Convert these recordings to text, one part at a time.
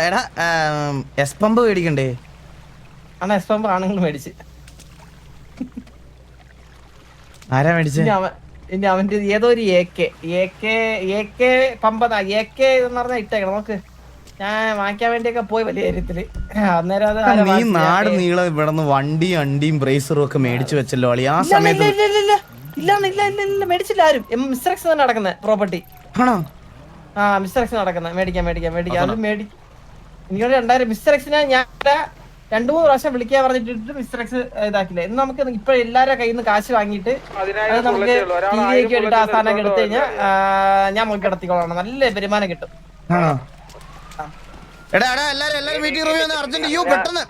എടാ S pump മേടിക്കണ്ടേ? അണ്ണാ S pump ആണുങ്ങൾ മേടിച്ച്. ആരാ മേടിച്ചേ? ഇനി അവന്റെ ഏതോ ഒരു എ കെ പമ്പതാ എന്ന് പറഞ്ഞാൽ ഇട്ടേക്കണം നമുക്ക്. ഞാൻ വാങ്ങിക്കാൻ വേണ്ടിയൊക്കെ പോയി വലിയ കാര്യത്തില്. അന്നേരം അത് നീ നാട് നീളെ ഇവിടുന്ന് വണ്ടിയും അണ്ടിയും ബ്രേസറും ഒക്കെ മേടിച്ചു വെച്ചല്ലോ അളി. ആ സമയത്ത് ഇല്ല മേടിച്ചില്ല ആരും. മിസ്റ്റർ എക്സ് തന്നെ നടക്കുന്നത് പ്രോപ്പർട്ടി. ആണോ? ആ മിസ്റ്റർ എക്സ് നടക്കുന്നത്. മേടിക്കാം അത് എനിക്കൊരു 2000 മിസ്റ്റർ എക്സിനെ ഞാൻ 2-3 പ്രാവശ്യം വിളിക്കാൻ പറഞ്ഞിട്ട് മിസ്റ്റർ എക്സ് ഇതാക്കില്ല. ഇന്ന് നമുക്ക് ഇപ്പൊ എല്ലാവരുടെ കയ്യിൽ നിന്ന് കാശ് വാങ്ങിയിട്ട് അത് നമുക്ക് ടിവിക്ക് വേണ്ടിട്ട് ആ സാധനം എടുത്തു കഴിഞ്ഞാൽ ഞാൻ നമുക്ക് കിടത്തിക്കോളാം. നല്ല വരുമാനം കിട്ടും. ആണോ? എടാ എല്ലാരും മീറ്റിംഗ് റൂമിൽ പെട്ടെന്ന്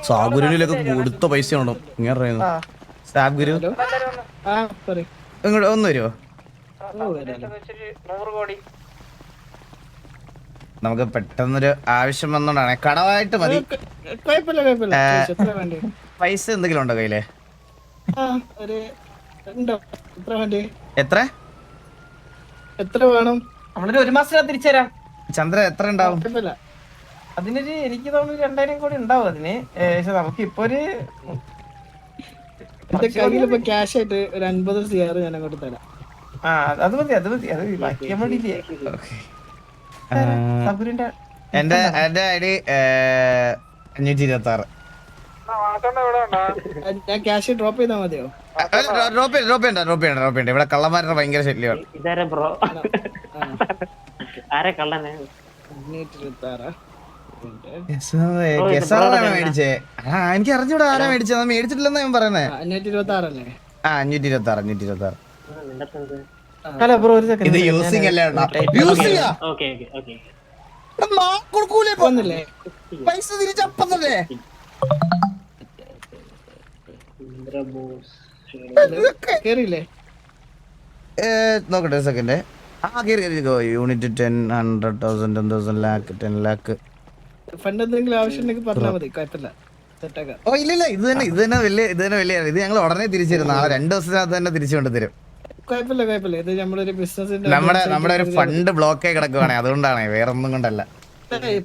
സാഗുരുവിലൊക്കെ കൊടുത്ത പൈസ ഉണ്ടോ ഇങ്ങനെ പറയുന്നു? സാഗുരു ഇങ്ങോട്ട് ഒന്ന് വരുമോ? 100 കോടി നമുക്ക് പെട്ടെന്നൊരു ആവശ്യം വന്നോണ്ടാണ്. കടമായിട്ട് മതി. പൈസ എന്തെങ്കിലും ഉണ്ടോ കയ്യില്? എത്ര വേണം? നമ്മളൊരു 1 മാസത്തിനകത്ത് തിരിച്ചുതരാം. ചന്ദ്ര എത്ര ഉണ്ടാവും? അതിനൊരു എനിക്ക് തോന്നുന്നു 2000 കോടി ഉണ്ടാവും അതിന്. പക്ഷെ നമുക്ക് ഇപ്പൊ ഒരു ക്യാഷ് ആയിട്ട് ഒരു 50 CR ഞാൻ അങ്ങോട്ട് തരാം. അത് മതി അത് ബാക്കിയാൻ വേണ്ടിയില്ലേ? എന്റെ ഐഡി 526. ഞാൻ ക്യാഷ് ഡ്രോപ്പ് ചെയ്താൽ മതിയോ? ഡ്രോപ്പ് ചെയ്യണ്ട. ഇവിടെ കള്ളന്മാരുടെ ഭയങ്കര ശല്യമാണ്. മേടിച്ചേ? എനിക്ക് അറിഞ്ഞൂടാ ആരാ മേടിച്ചത്. മേടിച്ചിട്ടില്ലെന്നാ ഞാൻ പറയുന്നേ. 526. ഹലോ ബ്രോ, ഒരു സെക്കൻഡ്. ഇത് യൂസിംഗ് അല്ലേ? പൈസ തിരിച്ചപ്പന്നല്ലേ? നോക്കട്ടെ ഒരു second. Unit 10, 100,000, 10,000, lakh, 10 lakh. Fund എന്തെങ്കിലും ആവശ്യമുണ്ടെങ്കിൽ പറഞ്ഞാൽ മതി, കുഴപ്പമില്ല. ഓ ഇല്ല, ഇത് തന്നെ വലിയ ഇത് ഞങ്ങൾ ഉടനെ തിരിച്ചു തരും. നാളെ 2 ദിവസത്തിനകത്ത് തന്നെ തിരിച്ചു കൊണ്ടുതരും. കുഴപ്പമില്ല. ഇത് നമ്മുടെ ബിസിനസിന്റെ നമ്മുടെ ഒരു ഫണ്ട് ബ്ലോക്ക് ആയി കിടക്കുവാണേ, അതുകൊണ്ടാണ്, വേറെ ഒന്നും കൊണ്ടല്ല.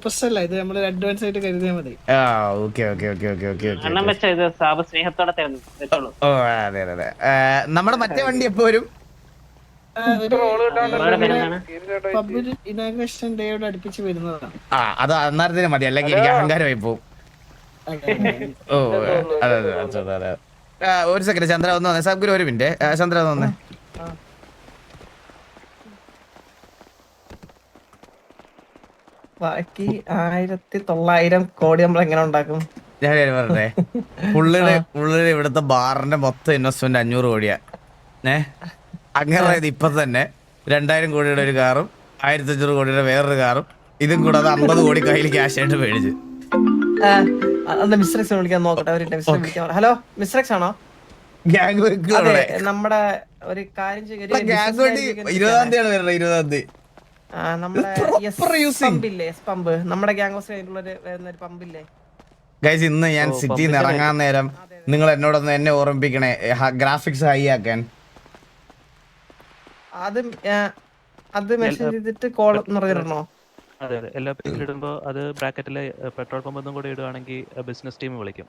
പ്രശ്നമല്ല, ഇത് നമ്മൾ അഡ്വാൻസ് ആയിട്ട് കരുതിയാൽ മതി. ഓ അതെ. നമ്മുടെ മറ്റേ വണ്ടി എപ്പോ വരും? ഇനാഗ്രേഷൻ ഡേയോട് അടുപ്പിച്ച് വരുന്നതാണ്. അത് അന്നേരത്തിന് മതി, അല്ലെങ്കിൽ എനിക്ക് അഹങ്കാരമായി പോവും. ഓ അതെ. ഒരു സെക്കൻഡ് ചന്ദ്ര ഒന്ന് വന്നേ. സാബ്ഗുരു ഒരു മിനിറ്റ്. ചന്ദ്ര ഒന്ന് വന്നേ. ബാക്കി 1900 കോടി നമ്മൾ എങ്ങനെ ഉണ്ടാക്കും? ഞാൻ പറഞ്ഞേ, പുള്ളിയുടെ ഇവിടുത്തെ ബാറിന്റെ മൊത്തം ഇൻവെസ്റ്റ്മെന്റ് 500 കോടിയാ. അങ്ങനെ ഇപ്പൊ തന്നെ 2000 കോടിയുടെ ഒരു കാറും 1500 കോടിയുടെ വേറൊരു കാറും ഇതും കൂടാതെ 50 കോടി കയ്യിൽ ക്യാഷ് ആയിട്ട് മേടിച്ചു. മിസ്റ്റർ എക്സ് വിളിക്കാൻ നോക്കട്ടെ. ഹലോ മിസ്റ്റർ എക്സ് ആണോ? നമ്മുടെ ഒരു കാര്യം 20-ാം തീയതിയാണ് വരുന്നത്. 20-ാം തീയതി നമ്മുടെ ഗ്യാങ് ഹൗസ് വരുന്ന ഒരു പമ്പില്ലേ ഗൈസ്? ഇന്ന് ഞാൻ സിറ്റിയിൽ നിന്ന് ഇറങ്ങാൻ നേരം നിങ്ങൾ എന്നോടൊന്ന് എന്നെ ഓർമ്മിപ്പിക്കണേ, ഗ്രാഫിക്സ് ഹൈ ആക്കാൻ. അത് മെൻഷൻ ചെയ്തിട്ട് കോൾ പറഞ്ഞിരണോ? അതെ എല്ലാ പേജിലും ഇടുമ്പോ അത് ബ്രാക്കറ്റിലെ പെട്രോൾ പമ്പ് ഒന്നും കൂടെ ഇടുവാണെങ്കിൽ ബിസിനസ് ടീം വിളിക്കും.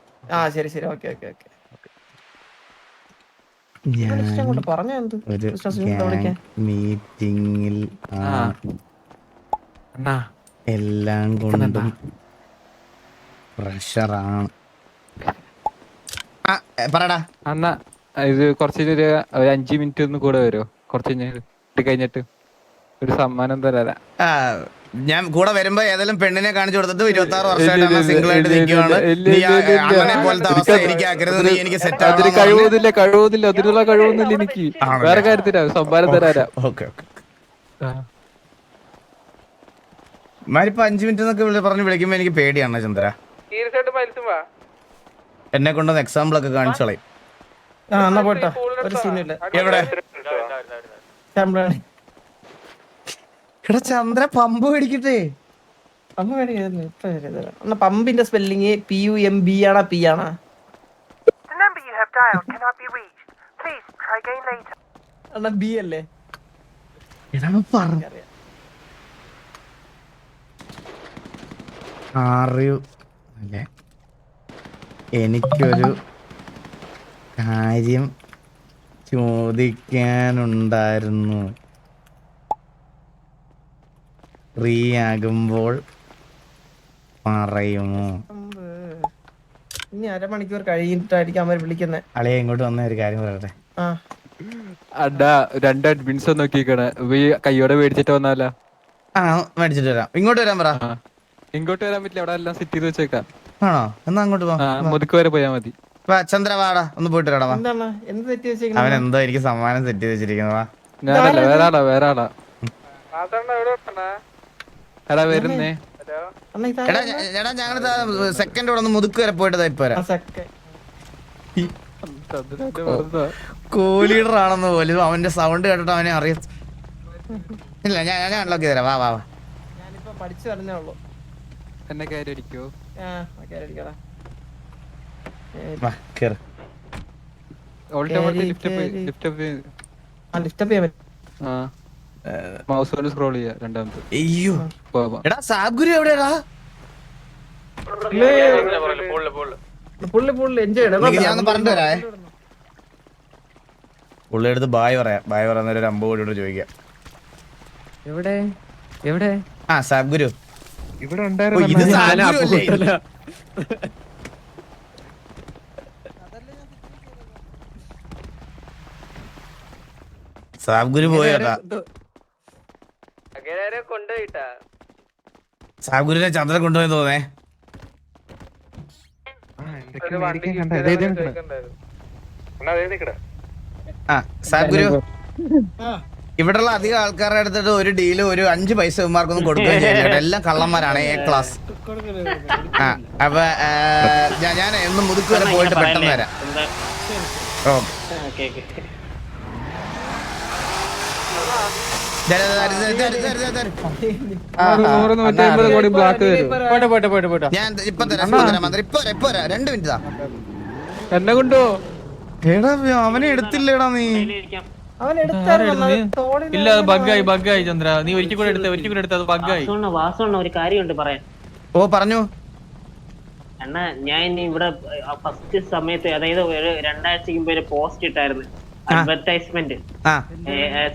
ശരി ഓക്കെ. മീറ്റിംഗിൽ എല്ലാം കൊണ്ടും പ്രഷറാണ്. പറടാ അണ്ണാ, ഇത് കുറച്ചൊരു 5 മിനിറ്റ് ഒന്ന് കൂടെ വരുമോ? കുറച്ച് കഴിഞ്ഞിട്ട് ഒരു സമ്മാനം തരാ. ഞാൻ കൂടെ വരുമ്പോ ഏതെങ്കിലും പെണ്ണിനെ കാണിച്ചു കൊടുത്തിട്ട് 26 വർഷമായിട്ട് സിംഗിൾ ആയിട്ട് നിൽക്കുവാണ്. അങ്ങനെ പോലത്തെ അവസ്ഥ എനിക്കാക്കരുത്. നീ എനിക്ക് സെറ്റ് കഴിവൊന്നുമില്ല. അതിനുള്ള കഴിവൊന്നുമില്ല എനിക്ക്. വേറെ കാര്യത്തിനാ സമ്മാനം തരാ. മാരിപ്പോ 5 മിനിറ്റ് എന്നൊക്കെ പറഞ്ഞ് വിളിക്കുമ്പോ എനിക്ക് പേടിയാണ് ചന്ദ്ര. എന്നെ കൊണ്ടൊന്ന് എക്സാമ്പിൾ ഒക്കെ കാണിച്ചോളെ. എവിടെ ചന്ദ്ര പമ്പ് മേടിക്കട്ടെ? പമ്പിന്റെ സ്പെല്ലിങ് PUMB ആണോ P ആണോ? B അല്ലേ? അറിയൂ അല്ലേ, എനിക്കൊരു കാര്യം ചോദിക്കാനുണ്ടായിരുന്നു. ഫ്രീ ആകുമ്പോൾ പറയുമോ? ഇനി അരമണിക്കൂർ കഴിഞ്ഞിട്ടായിരിക്കും അവര് വിളിക്കുന്നത്. അളിയെ ഇങ്ങോട്ട് വന്ന ഒരു കാര്യം പറയട്ടെ. ആ അടാ 2 അഡ്മിൻസ് നോക്കിക്കണേ, കയ്യോടെ മേടിച്ചിട്ട് വന്നാലാ. ആ മേടിച്ചിട്ട് വരാം. ഇങ്ങോട്ട് വരാൻ പറ. ആ. ഇങ്ങോട്ട് വരാൻ പറ്റില്ല, അവിടെ എല്ലാം സെറ്റ് ചെയ്ത് വെച്ചേക്കാം. ആണോ? എന്നാ അങ്ങോട്ട് പോ. മുതുക്ക് വരെ പോയാ മതി. വാ ചന്ദ്ര, വാടാ ഒന്ന് പോയിട്ട് വരാടാ. വാ. എന്താണ് എന്ത് തെറ്റി അവൻ വെച്ചേക്കുന്നത്? എന്തോ എനിക്ക് സമ്മാനം സെറ്റ് ചെയ്ത് വെച്ചിരിക്കുന്നതാ. ഞാനല്ല, വേറെ ആളാ. എടാ വരുന്നേ. അണ്ണാ ഇതാ എടാ എടാ ഞങ്ങൾ സെക്കൻഡ് കൂടെ ഒന്ന് മുതുക്ക് വരെ പോയിട്ട് ഇപ്പൊ വരാം. കോലീഡർ ആണെന്ന് പോലും അവന്റെ സൗണ്ട് കേട്ടിട്ട് അവനെ അറിയാം. ഇല്ല ഞാൻ അൺലോക്ക് തരാം. വാ വാ വാ. ഞാനിപ്പോ പഠിച്ചു വരുന്നേ ഉള്ളൂ. എന്നെ കയറി അടിക്കോ? വാ കേറ്. മൗസ് കൊണ്ട് സ്ക്രോൾ ചെയ്യാ രണ്ടാമത്തെ. അയ്യോ എടാ സാഗുരു എവിടെയാടാ? പുള്ളി എൻജോയ് ഞാൻ പറഞ്ഞു തരാ. പുള്ളി എടുത്ത് ബായ് പറയാം. ബായ് പറയുന്ന ഒരു 50 കോടി ചോദിക്കാം. എവിടെ ആ സാഗുരു ഇവിടെ ഇത് സാഗുരു അല്ലേ? സാഗുരു പോയേട്ടാ. സാഗുരുവിനെ ചന്ദ്രൻ കൊണ്ടുപോയി തോന്നേ. ആ സാഗുരു ഇവിടെയുള്ള അധികം ആൾക്കാരുടെ അടുത്തിട്ട് ഒരു ഡീല് ഒരു 5 പൈസ ഇവന്മാർക്കൊന്നും കൊടുക്കുകയും ചെയ്യില്ല. എല്ലാം കള്ളന്മാരാണ്. A class. ആ അപ്പൊ ഞാൻ ഒന്ന് മുതുക്ക് വരെ പോയിട്ട് പെട്ടെന്ന് വരാം. ഞാൻ ഇപ്പൊ തരാം മന്ത്രി. ഇപ്പൊ വരാം. 2 മിനിറ്റ് താ. എന്നെ കൊണ്ടോ? എടാ അവനെ എടുത്തില്ലേടാ നീ? അവൻ ഇല്ല അത് ബഗ്ഗായി ചന്ദ്ര. നീ ഒരിക്കൽ കൂടെ എടുത്ത അത് ബഗ്ഗായി. വാസോണ്ണ ഒരു കാര്യമുണ്ട് പറയാൻ. ഓ പറഞ്ഞു. അണ്ണാ ഞാൻ ഇനി ഇവിടെ ഫസ്റ്റ് സമയത്ത്, അതായത് ഒരു 2 ആഴ്ചക്ക് മുമ്പ് ഒരു പോസ്റ്റ് ഇട്ടായിരുന്നു, അഡ്വർടൈസ്മെന്റ്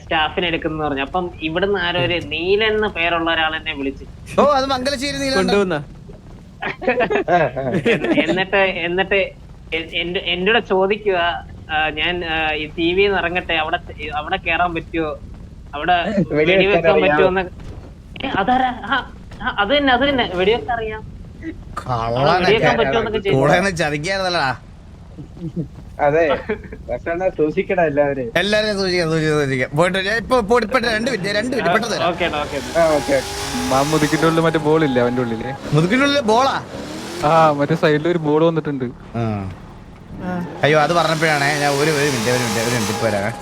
സ്റ്റാഫിനെ എടുക്കുന്ന പറഞ്ഞു. അപ്പം ഇവിടുന്ന് ആരോ ഒരു നീലൻ എന്ന പേരുള്ള ഒരാൾ എന്നെ വിളിച്ചു. ഓ അത് മംഗലശ്ശേരി കൊണ്ടുവന്ന എന്നിട്ട് എന്നോട് ചോദിക്കുക, ഞാൻ ഈ ടി വിന്ന് ഇറങ്ങട്ടെ, അവിടെ കേറാൻ പറ്റുമോ, അവിടെ വെടിവെക്കാൻ പറ്റുമോ എന്ന്. അതാരാ? അത് തന്നെ വെടിവെക്കാൻ അറിയാം. വെടിവെക്കാൻ പറ്റുമോ എന്നൊക്കെ ചോദിച്ചു. ചതിക്കായിരുന്നല്ലടാ. അതെ സൂക്ഷിക്കണം എല്ലാവരും. എല്ലാരും സൂക്ഷിക്കാം. പോയിട്ട് ഇപ്പൊ 2 മിനിറ്റ് പെട്ടെന്ന് തരാം. മുതുക്കിന്റെ ഉള്ളിൽ മറ്റേ ബോൾ ഇല്ല അവന്റെ ഉള്ളില്. മുതുക്കിനുള്ളിൽ ബോളാ? ആ മറ്റേ സൈഡിൽ ഒരു ബോൾ വന്നിട്ടുണ്ട്. അയ്യോ അത് പറഞ്ഞപ്പോഴാണ് ഞാൻ ഒരു മിനിറ്റ് ഇപ്പൊ വരാം.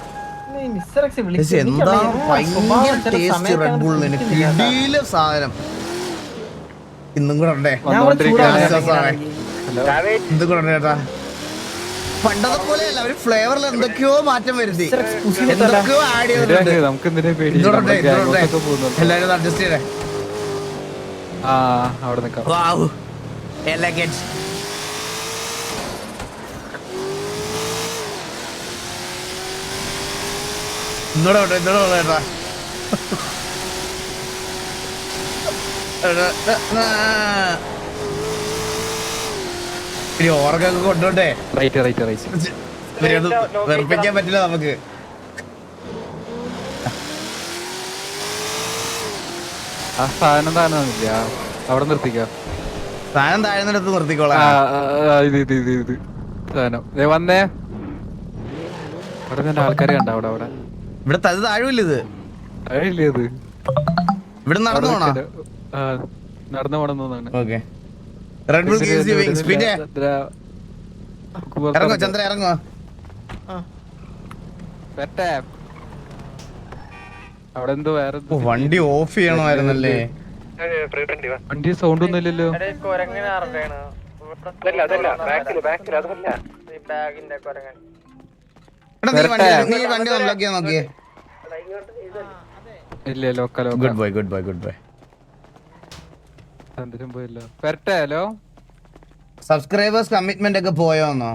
എന്താ ഭയങ്കര ടേസ്റ്റ് റെഡ് ബുള്ളിന്. കിടിലം സാധനം. ഇന്നും കൂടെ ഉണ്ടേ. ഇന്നും കൂടെ ഉണ്ട് ചേട്ടാ. പണ്ടത്തെ പോലെയല്ല, ഒരു ഫ്ലേവറിൽ എന്തൊക്കെയോ മാറ്റം വരുത്തി, എന്തൊക്കെയോ ആഡ് ചെയ്തിട്ടുണ്ട്. എല്ലാരും അഡ്ജസ്റ്റ് ചെയ്തേ. അവിടെ നിൽക്കാം. ഇന്നോടെ ചേട്ടാ. ഇനി ഓർക്കൊക്കെ കൊണ്ടോട്ടെ. വെറുപ്പിക്കാൻ പറ്റില്ല നമുക്ക്. ആ സാധനം താഴ്ന്നില്ല, അവിടെ നിർത്തിക്കാം. സാധനം താഴ്ന്നിടത്ത് നിർത്തിക്കോളാം. ഇത് സാധനം വന്നേ. അവിടെ തന്നെ ആൾക്കാരെ കണ്ട അവിടെ ഇവിടെ തത് താഴുമില്ല. ഇത് ഇത് ഇവിടെ നടന്നു പോണോ? നടന്നു പോണെന്നാണ്. Okay red bull gives you wings. പിന്നെ ഇറങ്ങോ ചന്ദ്ര, ഇറങ്ങോ. അവിടെ എന്തോ വേറെ വണ്ടി ഓഫ് ചെയ്യണമായിരുന്നല്ലേ. വണ്ടി സൗണ്ട് ഒന്നും ഇല്ലല്ലോ. നീ വണ്ടി നോക്കിയാ നോക്കിയേ. ഇല്ല ലോക്കൽ. Good boy. സന്ദേശം പോയല്ലോ. വരട്ടെ. ഹലോ, സബ്സ്ക്രൈബേഴ്സ് കമ്മിറ്റ്മെന്റ് ഒക്കെ പോയോന്നോ?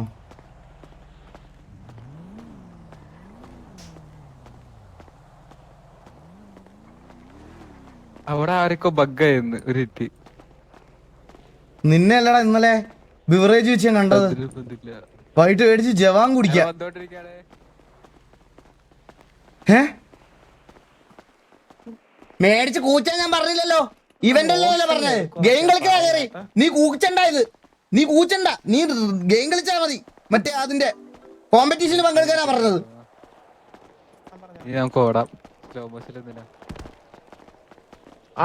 അവിടെ ആരൊക്കെ ബഗ്ഗായിരുന്നു ഒരു ഇറ്റ്. നിന്നെ അല്ലടാ ഇന്നലെ ബിവറേജ് വെച്ച് ഞാൻ കണ്ടത്. വൈകിട്ട് മേടിച്ച് ജവാൻ കുടിക്കാം. മേടിച്ച് കൂച്ചാൻ ഞാൻ പറഞ്ഞില്ലല്ലോ. ഇവന്റല്ലേ പറഞ്ഞത് ഗെയിം കളിക്കാൻ കയറി. നീ കൂച്ചണ്ട, ഇത് നീ കൂച്ചണ്ട, നീ ഗെയിം കളിച്ചാ മതി. മറ്റേ അതിന്റെ കോമ്പറ്റീഷന് പങ്കെടുക്കാനാ പറഞ്ഞത്. നമുക്ക് ഓടാം. സ്ലോ മോഷനിൽ എന്തിനാ?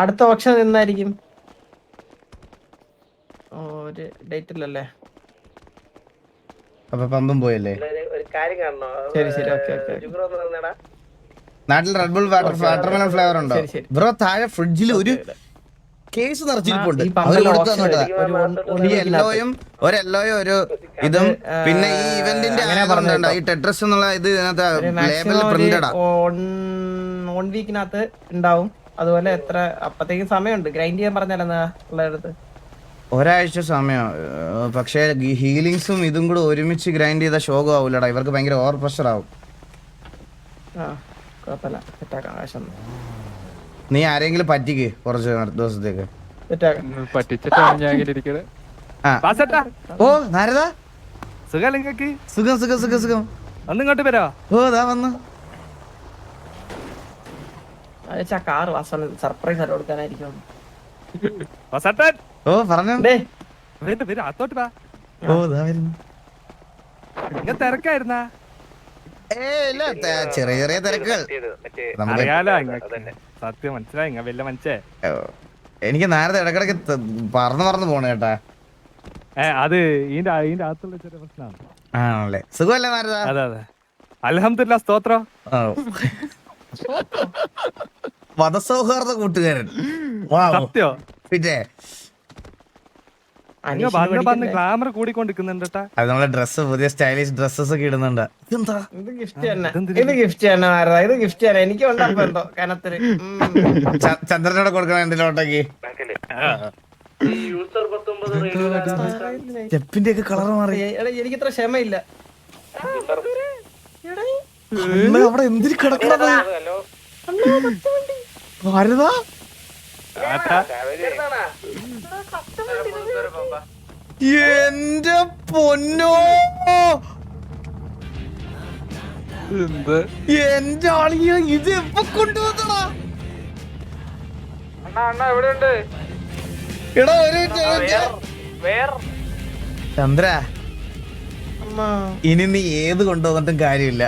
അടുത്ത ഓപ്ഷൻ എന്നായിരിക്കും? ഒരു ഡേറ്റ് ഇല്ലല്ലേ? അപ്പൊ പമ്പും പോയല്ലേ? ഒരു കാര്യം കാണണോ? ശരി ശരി, ഓക്കെ ഓക്കെ. നാട്ടിൽ റെഡ് ബുൾ വാട്ടർമെലൺ ഫ്ലേവർ ഉണ്ടോ ശരി, ശരി. ബ്രോ? താഴെ ഫ്രിഡ്ജിൽ ഒരു കേസ് നിറച്ചിരിപ്പുണ്ട്. ഈ പമ്പെല്ലാം ഒരു auction യെല്ലോയും ഒരു യെല്ലോയും ഒരു ഇതും പിന്നെ ഈ ഇവന്റിന്റെ ഈ ടെട്രസ് എന്നുള്ള ഇത് ലേബലിൽ പ്രിന്റഡാ. 1 വീക്കിനകത്ത് ഉണ്ടാവും. അതുപോലെ എത്ര അപ്പത്തേക്കും സമയമുണ്ട് ഗ്രൈൻഡ് ചെയ്യാൻ പറഞ്ഞാലെന്നാ ഉള്ളടുത്ത്? ഒരാഴ്ച സമയം. പക്ഷേ ഹീലിങ്സും ഇതും കൂടെ ഒരുമിച്ച് ഗ്രൈൻഡ് ചെയ്ത ശോകം ആവൂലടാ. ഇവർക്ക് ഭയങ്കര ഓവർ പ്രഷർ ആവും. ആ കുഴപ്പമില്ല, സെറ്റാക്കാം. ആവശ്യം നീ ആരെങ്കിലും പറ്റിക്ക് കുറച്ച് ദിവസത്തേക്ക്. സെറ്റാക്കാം. പറ്റിച്ചിട്ടാണ് ഞാൻ ഇങ്ങനെ ഇരിക്കണത്. ഓ നാരദ, സുഖം നിങ്ങൾക്ക്? സുഖം സുഖം സുഖം സുഖം. ഒന്നിങ്ങോട്ട് വരോ? ഓ ദാ വന്നു. കാറ് വാസന സർപ്രൈസ് ആയിട്ട് കൊടുക്കാനായിരിക്കും. ഓ പറഞ്ഞു. അത്തോട്ട് വാ. ഓ ദാ വരുന്നു. തിരക്കായിരുന്നാ? ഇല്ല, ചെറിയ ചെറിയ തിരക്കുകൾ. സത്യം മനസ്സിലായി. വലിയ മനസ്സേ. എനിക്ക് നാരദ ഇടക്കിടക്ക് പറന്ന് പോണ കേട്ടാ. അത് ഇതിന്റെ അകത്തുള്ള ചെറിയ പ്രശ്നമാണ്. ആണല്ലേ? സുഖമല്ലേ നാരദ? അതെ അതെ, അൽഹംദുലില്ലാ, സ്തോത്രം. മതസൗഹാർദ്ദ കൂട്ടുകാരൻ. സത്യോ? പിന്നെ ഗ്ലാമർ കൂടിക്കൊണ്ടിരിക്കുന്നുണ്ട്. അത് നമ്മളെ ഡ്രസ് പുതിയ സ്റ്റൈലിഷ് ഡ്രസ്സസ് ഒക്കെ ഇടുന്നുണ്ട്. ഇത് ഗിഫ്റ്റ് തന്നെ, ഇത് ഗിഫ്റ്റ് തന്നെ മാറ, ഇത് ഗിഫ്റ്റ് തന്നെ. എനിക്ക് ഉണ്ടപ്പോ എന്തോ കനത്തിന് ചന്ദ്രനോട് കൊടുക്കണം എന്തിലോട്ടേക്ക്. സ്റ്റെപ്പിന്റെ ഒക്കെ കളർ മാറി. എനിക്ക് ഇത്ര ക്ഷമയില്ല. അവിടെ എന്തിനു കിടക്കണത്? ഭാരതാ എന്റെ പൊന്നോ, എന്റെ ആളിയ ഇത് എപ്പോ കൊണ്ടുവന്നടാ? എടാ ഒരു ചന്ദ്ര, ഇനി നീ ഏത് കൊണ്ടുവന്നിട്ടും കാര്യമില്ല,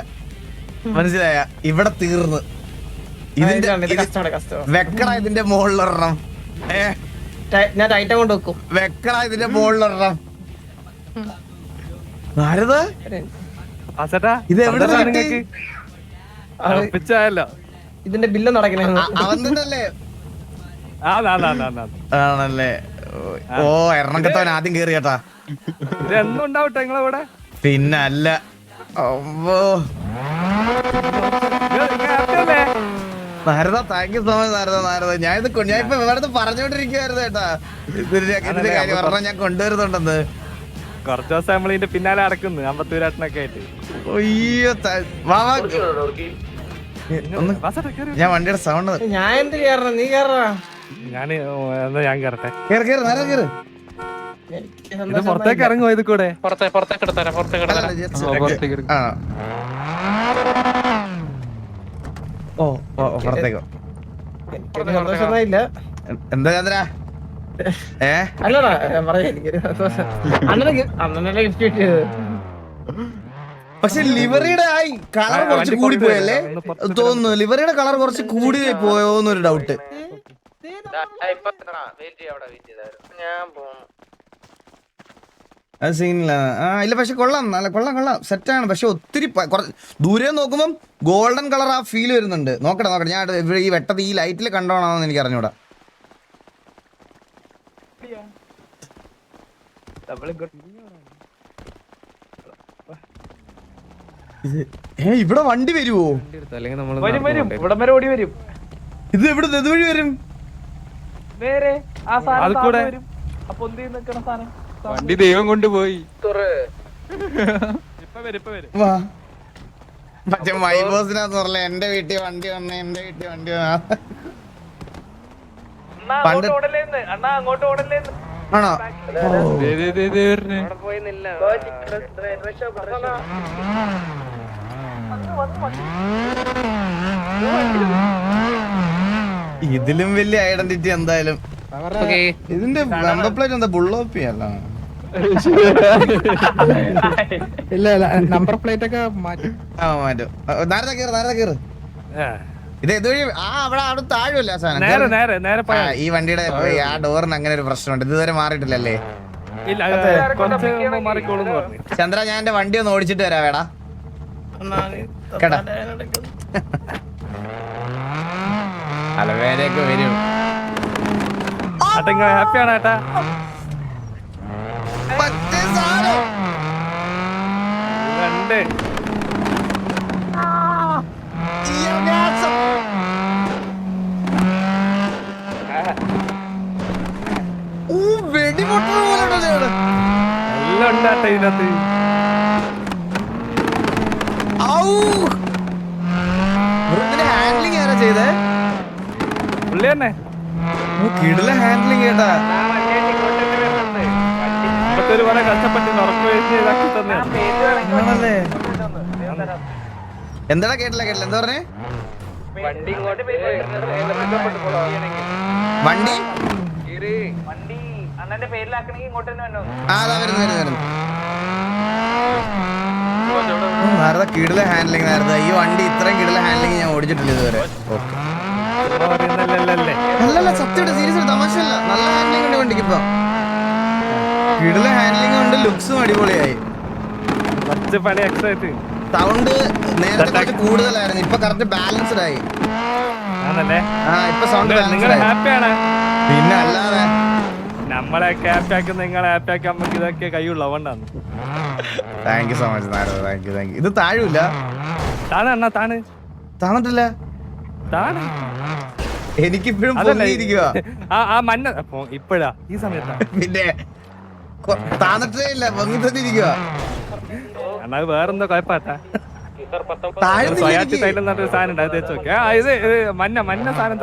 മനസ്സിലായ? ഇവിടെ തീർന്ന്. ഇതിന്റെ വെക്കട ഇതിന്റെ മുകളിലൊരെണ്ണം. ഞാൻ ടൈറ്റം കൊണ്ട് വെക്കും. വെക്കട ഇതിന്റെ മുകളിലൊരെണ്ണം. ഭാരത ഇത് എവിടെ ഇതിന്റെ ബില്ല് നടക്കണേ? അവന്തല്ലേ? ആണല്ലേ? ഓ എറണാകുളത്തവൻ ആദ്യം കേറി കേട്ടാ. എന്നും ഉണ്ടാവട്ടെ നിങ്ങളവിടെ. പിന്നല്ല. Narada, thank you so much Narada. Narada ഞാൻ ഇപ്പൊ ഇവിടെ പറഞ്ഞോണ്ടിരിക്കുവായിരുന്നു കേട്ടാ. ഇതിന്റെ കാര്യം പറഞ്ഞാൽ ഞാൻ കൊണ്ടുവരുന്നുണ്ടെന്ന്. കുറച്ച് ദിവസം നമ്മൾ ഇതിന്റെ പിന്നാലെ അടക്കുന്നു, 52 ആയിട്ട്. അയ്യോ ഞാൻ വണ്ടിയുടെ സൗണ്ട്. ഞാൻ എന്ത് കേറണം? നീ കേറണ? ഞാൻ കയറട്ടെ. കേറ് കേറ് നേരെ കേറ്. ഇത് പുറത്തേക്ക് ഇറങ്ങുമോ? ഇത് കൂടെ ഓ പുറത്തേക്കോ? സന്തോഷമൊന്നുമില്ല. എന്താ ചന്ദ്ര? അല്ലടാ ഞാൻ പറയാ, എനിക്കൊരു സന്തോഷം. അണ്ണനല്ലേ ഗിഫ്റ്റ് കിട്ടിയത്. പക്ഷെ ലിവറിയുടെ ആയി കളർ കുറച്ച് കൂടി പോയല്ലേ തോന്നുന്നു. ലിവറിയുടെ കളർ കുറച്ച് കൂടി പോയോന്നൊരു ഡൗട്ട്. അത് സീനില്ല. ഇല്ല പക്ഷെ കൊള്ളാം, നല്ല കൊള്ളാം സെറ്റാണ്. പക്ഷെ ഒത്തിരി ദൂരെ നോക്കുമ്പം ഗോൾഡൻ കളർ ആ ഫീൽ വരുന്നുണ്ട്. നോക്കട്ടെ ഞാൻ ഈ വെട്ടത് ഈ ലൈറ്റിൽ കണ്ടോണമെന്ന് എനിക്ക് അറിഞ്ഞൂടാ. ഇവിടെ വണ്ടി വരുവോ? വരും, ഇവിടം വരെ ഓടി വരും. ഇത് എവിടെ? ഇതുവഴി വരും. നേരെ അത് കൂടെ വണ്ടി ദൈവം കൊണ്ടുപോയി. ഇപ്പൊ വരും വാ മറ്റേ മൈബോസിനകത്ത് പറഞ്ഞ എന്റെ വീട്ടിൽ വണ്ടി വന്നേ, എന്റെ വീട്ടിൽ വണ്ടി വന്നാ പണ്ട് ആണോ? ദേ വരണേ. ഇതിലും വലിയ ഐഡന്റിറ്റി എന്തായാലും. ഇതിന്റെ നമ്പർ പ്ലേറ്റ് എന്താ ബുള്ളോപ്പി അല്ല? ഇല്ല നമ്പർ പ്ലേറ്റ് ഒക്കെ മാറ്റും. ആ മാറ്റും. നേരത്തെ കേറ്. ഇത് ഇതുവഴി അവിടെ താഴുമല്ല സാധനം. നേരെ ആ, ഈ വണ്ടിയുടെ ആ ഡോറിന് അങ്ങനെ ഒരു പ്രശ്നമുണ്ട്. ഇതുവരെ മാറിയിട്ടില്ലല്ലേ? ഇല്ല കുറച്ച് മാറിക്കോളൂന്ന് പറഞ്ഞു. ചന്ദ്ര, ഞാൻ എന്റെ വണ്ടി ഒന്ന് ഓടിച്ചിട്ട് വരാം വേടാ. കേട്ടാ അലവേനൊക്കെ വരും. ഹാപ്പിയാണ് ഏട്ടാ. മറ്റേ സാധനം രണ്ട് ഈ അവകാശം. വെടിപൊട്ടുന്ന പോലെ ഉണ്ടല്ലേ ഇവിടെ? എല്ലാം ഉണ്ടാട്ടെ ഇതിനകത്ത്. ഹാൻഡ്ലിങ് ആരാ ചെയ്തേ? പുള്ളി തന്നെ കിടില ഹാൻഡ്ലിങ് കേട്ടാ. ഒരു പോലെ കഷ്ടപ്പെട്ട് ഉറപ്പ് വെച്ച് ഇതാക്കി തന്നെ. ആണല്ലേ? എന്താടാ കേട്ടില്ല എന്താ പറഞ്ഞേ? വണ്ടി വരുന്നു. നേരത്തെ കിടില ഹാൻഡ്ലിങ് നേരത്തെ. ഈ വണ്ടി ഇത്രയും കിടില ഹാൻഡ്ലിങ് ഞാൻ ഓടിച്ചിട്ടില്ല ഇതുവരെ. അല്ലല്ല സത്യം സീരിയസ് തമാശല്ല. നല്ല ഹാൻഡ്ലിങ് ഉണ്ട് വണ്ടിക്ക് ഇപ്പൊ. കിടില ഹാൻഡ്ലിങ് ഉണ്ട്, ലുക്സും അടിപൊളിയായി. സൗണ്ട് നേരത്തെ കുറച്ച് കൂടുതലായിരുന്നു, ഇപ്പൊ കറക്റ്റ് ബാലൻസ്ഡ് ആയി. ഇപ്പൊ സൗണ്ട് ഹാപ്പിയാണ്. പിന്നെ അല്ലാതെ നമ്മളെ ഹാപ്പി ആക്കി നിങ്ങളെ ഹാപ്പി ആക്കി നമുക്ക് ഇതൊക്കെ കൈയുള്ള അതുകൊണ്ടാണ്. Thank you so much Narada. Thank you. ഇത് താഴൂല? താന്നിട്ടില്ല. എനിക്കിപ്പോഴും പൊങ്ങിയിരിക്കുക. ആ മഞ്ഞ ഇപ്പഴാ ഈ സമയത്താ. പിന്നെ താന്നിട്ടേ ഇല്ല, പൊങ്ങി തന്നെ ഇരിക്കുക. അത് വേറെന്തോ കുഴപ്പത്താ. തൈലം എന്നൊരു സാധനം ഉണ്ട്, അത് തേച്ച് നോക്കിയാ. ഇത് മഞ്ഞ സാധനം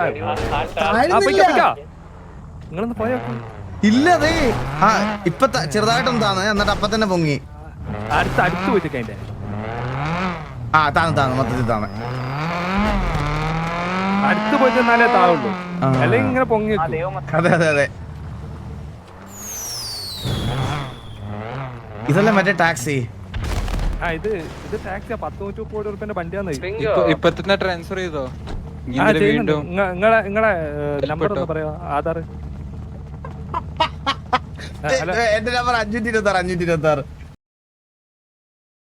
നിങ്ങളൊന്ന് പോയോ? ഇല്ല അതേ. ആ ഇപ്പൊ ചെറുതായിട്ടൊന്നും താന്ന്, എന്നിട്ട് അപ്പൊ തന്നെ പൊങ്ങി. അടുത്ത് പോയിട്ട് അതിന്റെ താന്ന് മൊത്തത്തിൽ താന്ന്. അടുത്ത് പോയിട്ട് എന്നാലേ താവുള്ളൂ, അല്ലെങ്കിൽ ഇങ്ങനെ പൊങ്ങി. അതെ. ഇതല്ലേ മറ്റേ ടാക്സി? ഇത് ടാക്സിയാ. 100-100 കോടി റുപ്യന്റെ വണ്ടിയാന്ന്. ഇപ്പൊ തന്നെ ട്രാൻസ്ഫർ ചെയ്തോ? നിങ്ങളെ നമ്പർ ഒന്ന് പറയാ. ആധാർ എന്റെ നമ്പർ 526.